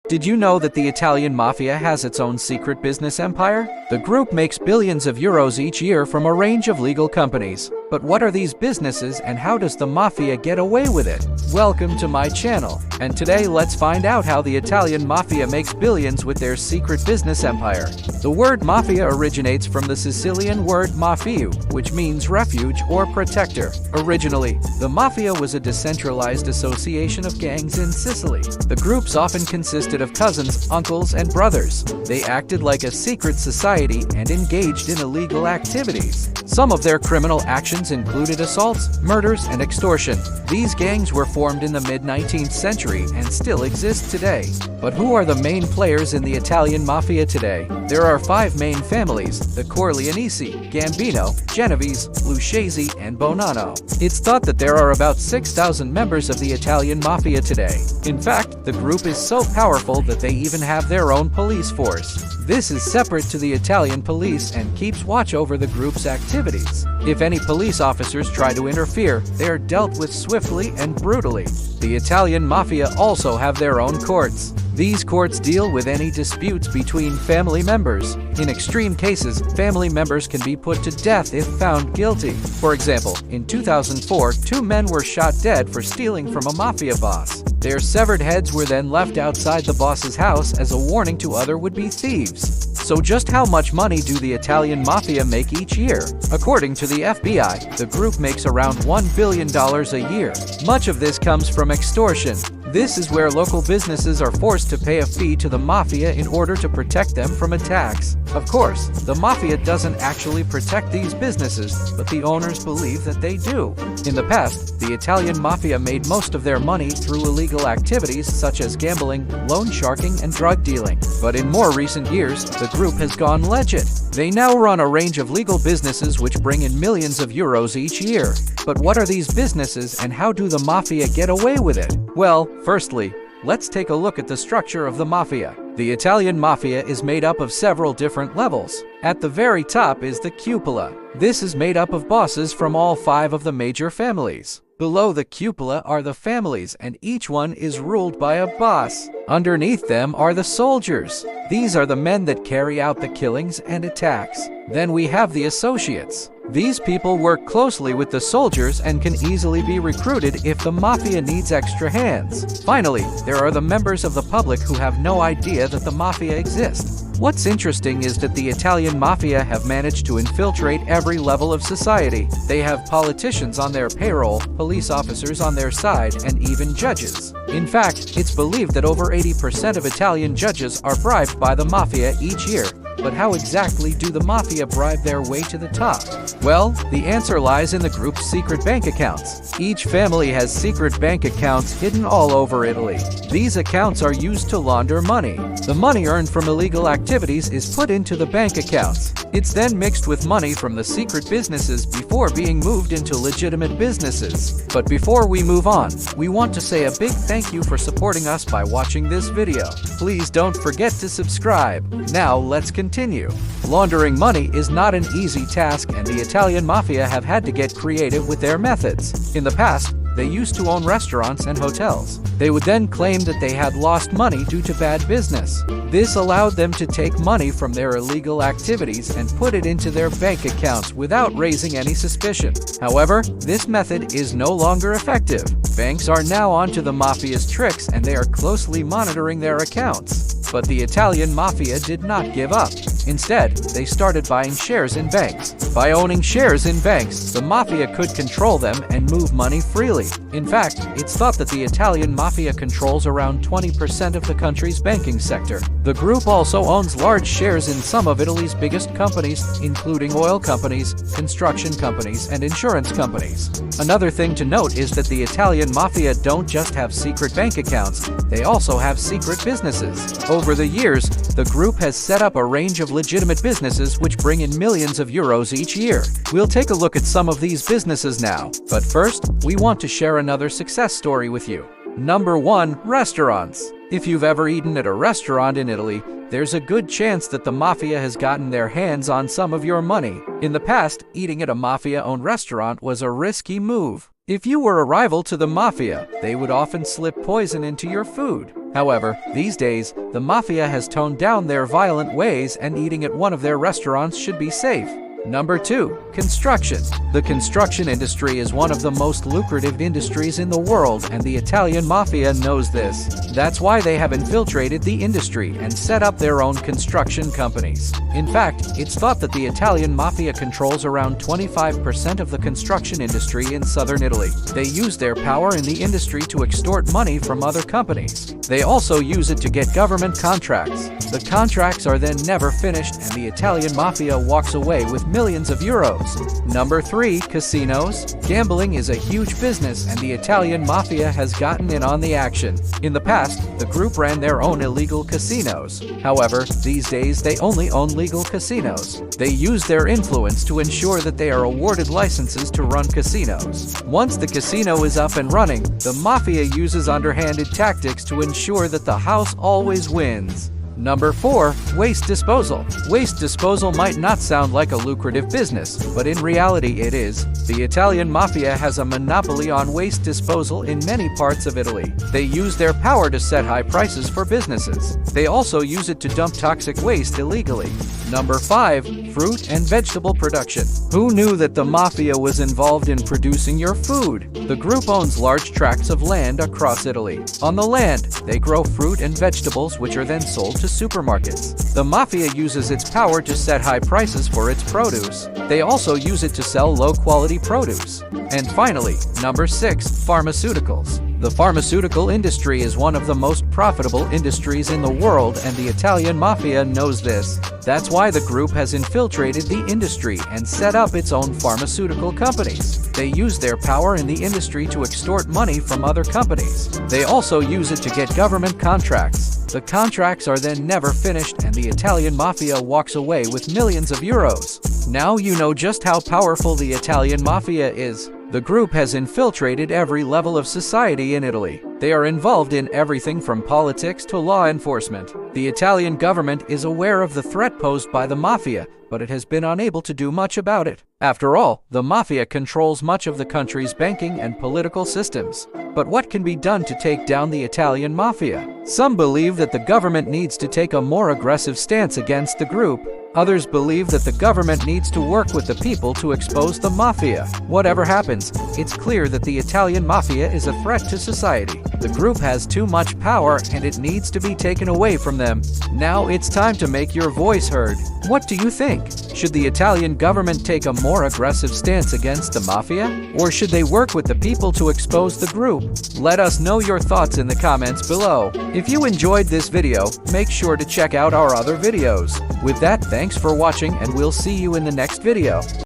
Did you know that the Italian Mafia has its own secret business empire? The group makes billions of euros each year from a range of legal companies. But what are these businesses and how does the Mafia get away with it? Welcome to my channel, and today let's find out how the Italian Mafia makes billions with their secret business empire. The word Mafia originates from the Sicilian word mafiu, which means refuge or protector. Originally, the Mafia was a decentralized association of gangs in Sicily. The groups often consisted of cousins, uncles, and brothers. They acted like a secret society and engaged in illegal activities. Some of their criminal actions included assaults, murders, and extortion. These gangs were formed in the mid-19th century and still exist today. But who are the main players in the Italian Mafia today? There are 5 main families: the Corleonesi, Gambino, Genovese, Lucchese, and Bonanno. It's thought that there are about 6,000 members of the Italian Mafia today. In fact, the group is so powerful that they even have their own police force. This is separate to the Italian police and keeps watch over the group's activities. If any police officers try to interfere, they are dealt with swiftly and brutally. The Italian Mafia also have their own courts. These courts deal with any disputes between family members. In extreme cases, family members can be put to death if found guilty. For example, in 2004, 2 men were shot dead for stealing from a mafia boss. Their severed heads were then left outside the boss's house as a warning to other would-be thieves. So just how much money do the Italian Mafia make each year? According to the FBI, the group makes around $1 billion a year. Much of this comes from extortion. This is where local businesses are forced to pay a fee to the Mafia in order to protect them from attacks. Of course, the Mafia doesn't actually protect these businesses, but the owners believe that they do. In the past, the Italian Mafia made most of their money through illegal activities such as gambling, loan sharking, and drug dealing. But in more recent years, the group has gone legend. They now run a range of legal businesses which bring in millions of euros each year. But what are these businesses and how do the Mafia get away with it? Well, firstly, let's take a look at the structure of the Mafia. The Italian Mafia is made up of several different levels. At the very top is the cupola. This is made up of bosses from all 5 of the major families. Below the cupola are the families, and each one is ruled by a boss. Underneath them are the soldiers. These are the men that carry out the killings and attacks. Then we have the associates. These people work closely with the soldiers and can easily be recruited if the Mafia needs extra hands. Finally, there are the members of the public who have no idea that the Mafia exists. What's interesting is that the Italian Mafia have managed to infiltrate every level of society. They have politicians on their payroll, police officers on their side, and even judges. In fact, it's believed that over 80% of Italian judges are bribed by the Mafia each year. But how exactly do the Mafia bribe their way to the top? Well, the answer lies in the group's secret bank accounts. Each family has secret bank accounts hidden all over Italy. These accounts are used to launder money. The money earned from illegal activities is put into the bank accounts. It's then mixed with money from the secret businesses before being moved into legitimate businesses. But before we move on, we want to say a big thank you for supporting us by watching this video. Please don't forget to subscribe. Now let's continue. Laundering money is not an easy task, and the Italian Mafia have had to get creative with their methods. In the past, they used to own restaurants and hotels. They would then claim that they had lost money due to bad business. This allowed them to take money from their illegal activities and put it into their bank accounts without raising any suspicion. However, this method is no longer effective. Banks are now onto the Mafia's tricks and they are closely monitoring their accounts. But the Italian Mafia did not give up. Instead, they started buying shares in banks. By owning shares in banks, the Mafia could control them and move money freely. In fact, it's thought that the Italian Mafia controls around 20% of the country's banking sector. The group also owns large shares in some of Italy's biggest companies, including oil companies, construction companies, and insurance companies. Another thing to note is that the Italian Mafia don't just have secret bank accounts, they also have secret businesses. Over the years, the group has set up a range of legitimate businesses which bring in millions of euros each year. We'll take a look at some of these businesses now, but first, we want to share another success story with you. Number 1. Restaurants. If you've ever eaten at a restaurant in Italy, there's a good chance that the Mafia has gotten their hands on some of your money. In the past, eating at a Mafia-owned restaurant was a risky move. If you were a rival to the Mafia, they would often slip poison into your food. However, these days, the Mafia has toned down their violent ways and eating at one of their restaurants should be safe. Number 2. Construction. The construction industry is one of the most lucrative industries in the world, and the Italian Mafia knows this. That's why they have infiltrated the industry and set up their own construction companies. In fact, it's thought that the Italian Mafia controls around 25% of the construction industry in southern Italy. They use their power in the industry to extort money from other companies. They also use it to get government contracts. The contracts are then never finished, and the Italian Mafia walks away with millions of euros. Number 3. Casinos. Gambling is a huge business, and the Italian Mafia has gotten in on the action. In the past, the group ran their own illegal casinos. However, these days they only own legal casinos. They use their influence to ensure that they are awarded licenses to run casinos. Once the casino is up and running, the Mafia uses underhanded tactics to ensure that the house always wins. Number 4. Waste disposal. Waste disposal might not sound like a lucrative business, but in reality it is. The Italian Mafia has a monopoly on waste disposal in many parts of Italy. They use their power to set high prices for businesses. They also use it to dump toxic waste illegally. Number 5. Fruit and vegetable production. Who knew that the Mafia was involved in producing your food? The group owns large tracts of land across Italy. On the land, they grow fruit and vegetables which are then sold to supermarkets. The Mafia uses its power to set high prices for its produce. They also use it to sell low-quality produce. And finally, number 6. Pharmaceuticals. The pharmaceutical industry is one of the most profitable industries in the world, and the Italian Mafia knows this. That's why the group has infiltrated the industry and set up its own pharmaceutical companies. They use their power in the industry to extort money from other companies. They also use it to get government contracts. The contracts are then never finished, and the Italian Mafia walks away with millions of euros. Now you know just how powerful the Italian Mafia is. The group has infiltrated every level of society in Italy. They are involved in everything from politics to law enforcement. The Italian government is aware of the threat posed by the Mafia, but it has been unable to do much about it. After all, the Mafia controls much of the country's banking and political systems. But what can be done to take down the Italian Mafia? Some believe that the government needs to take a more aggressive stance against the group. Others believe that the government needs to work with the people to expose the Mafia. Whatever happens, it's clear that the Italian Mafia is a threat to society. The group has too much power and it needs to be taken away from them. Now it's time to make your voice heard. What do you think? Should the Italian government take a more aggressive stance against the Mafia? Or should they work with the people to expose the group? Let us know your thoughts in the comments below. If you enjoyed this video, make sure to check out our other videos. With that, thanks for watching, and we'll see you in the next video.